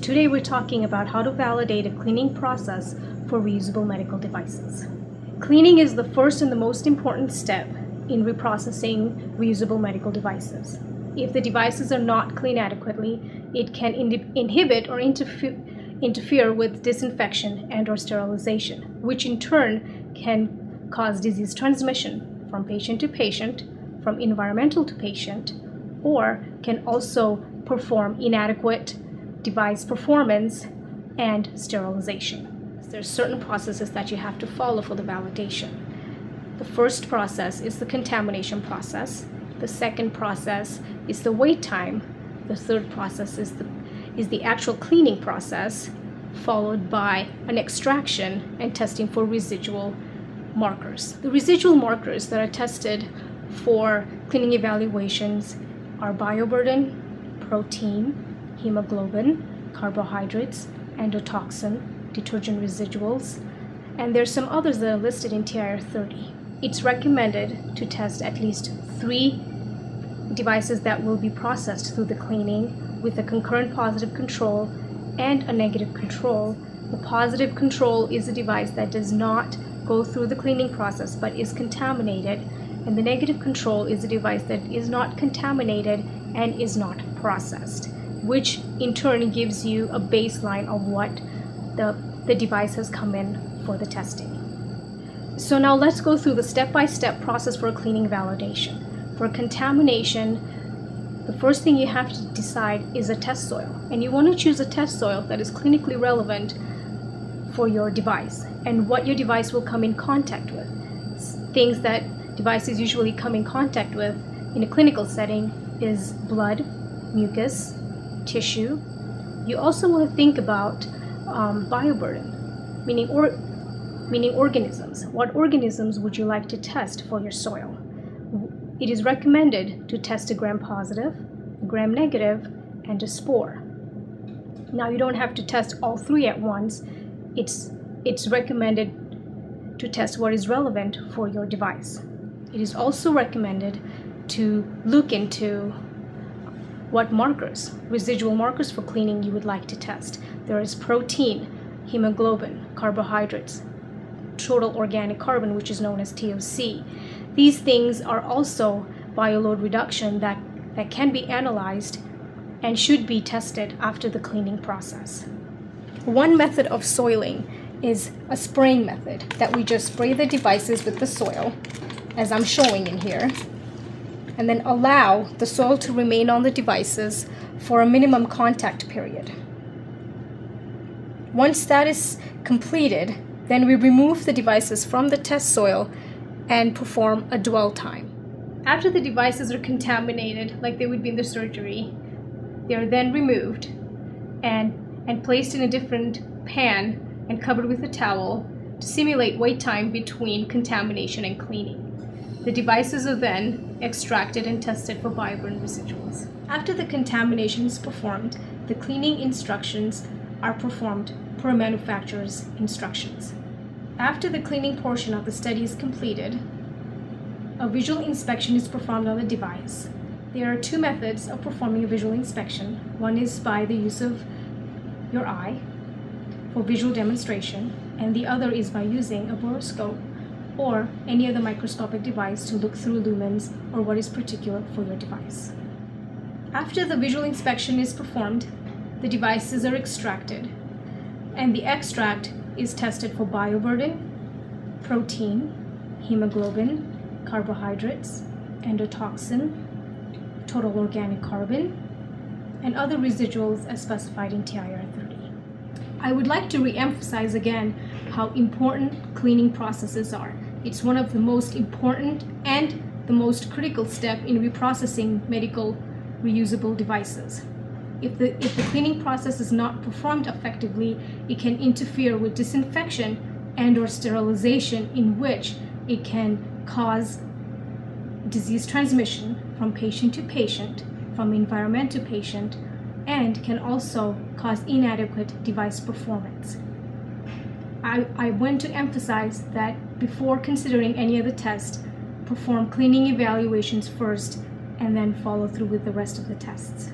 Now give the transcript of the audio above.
Today we're talking about how to validate a cleaning process for reusable medical devices. Cleaning is the first and the most important step in reprocessing reusable medical devices. If the devices are not cleaned adequately, it can inhibit or interfere with disinfection and/or sterilization, which in turn can cause disease transmission from patient to patient, from environmental to patient, or can also perform inadequate device performance and sterilization. There are certain processes that you have to follow for the validation. The first process is the contamination process. The second process is the wait time. The third process is the actual cleaning process, followed by an extraction and testing for residual markers. The residual markers that are tested for cleaning evaluations are bioburden, protein, hemoglobin, carbohydrates, endotoxin, detergent residuals, and there's some others that are listed in TIR 30. It's recommended to test at least 3 devices that will be processed through the cleaning with a concurrent positive control and a negative control. The positive control is a device that does not go through the cleaning process but is contaminated, and the negative control is a device that is not contaminated and is not processed, which in turn gives you a baseline of what the device has come in for the testing. So now let's go through the step-by-step process for a cleaning validation. For contamination, the first thing you have to decide is a test soil, and you want to choose a test soil that is clinically relevant for your device and what your device will come in contact with. Things that devices usually come in contact with in a clinical setting is blood, mucus, tissue. You also want to think about bioburden, meaning organisms. What organisms would you like to test for your soil? It is recommended to test a gram-positive, a gram-negative, and a spore. Now you don't have to test all 3 at once. It's recommended to test what is relevant for your device. It is also recommended to look into what markers, residual markers for cleaning you would like to test. There is protein, hemoglobin, carbohydrates, total organic carbon, which is known as TOC. These things are also bioload reduction that can be analyzed and should be tested after the cleaning process. One method of soiling is a spraying method, that we just spray the devices with the soil, as I'm showing in here, and then allow the soil to remain on the devices for a minimum contact period. Once that is completed, then we remove the devices from the test soil and perform a dwell time. After the devices are contaminated, like they would be in the surgery, they are then removed and placed in a different pan and covered with a towel to simulate wait time between contamination and cleaning. The devices are then extracted and tested for bioburden residuals. After the contamination is performed, the cleaning instructions are performed per manufacturer's instructions. After the cleaning portion of the study is completed, a visual inspection is performed on the device. There are 2 methods of performing a visual inspection. One is by the use of your eye for visual demonstration, and the other is by using a borescope or any other microscopic device to look through lumens or what is particular for your device. After the visual inspection is performed, the devices are extracted, and the extract is tested for bioburden, protein, hemoglobin, carbohydrates, endotoxin, total organic carbon, and other residuals as specified in TIR 30. I would like to re-emphasize again how important cleaning processes are. It's one of the most important and the most critical step in reprocessing medical reusable devices. If the cleaning process is not performed effectively, it can interfere with disinfection and/or sterilization, in which it can cause disease transmission from patient to patient, from environment to patient, and can also cause inadequate device performance. I want to emphasize that before considering any other test, perform cleaning evaluations first and then follow through with the rest of the tests.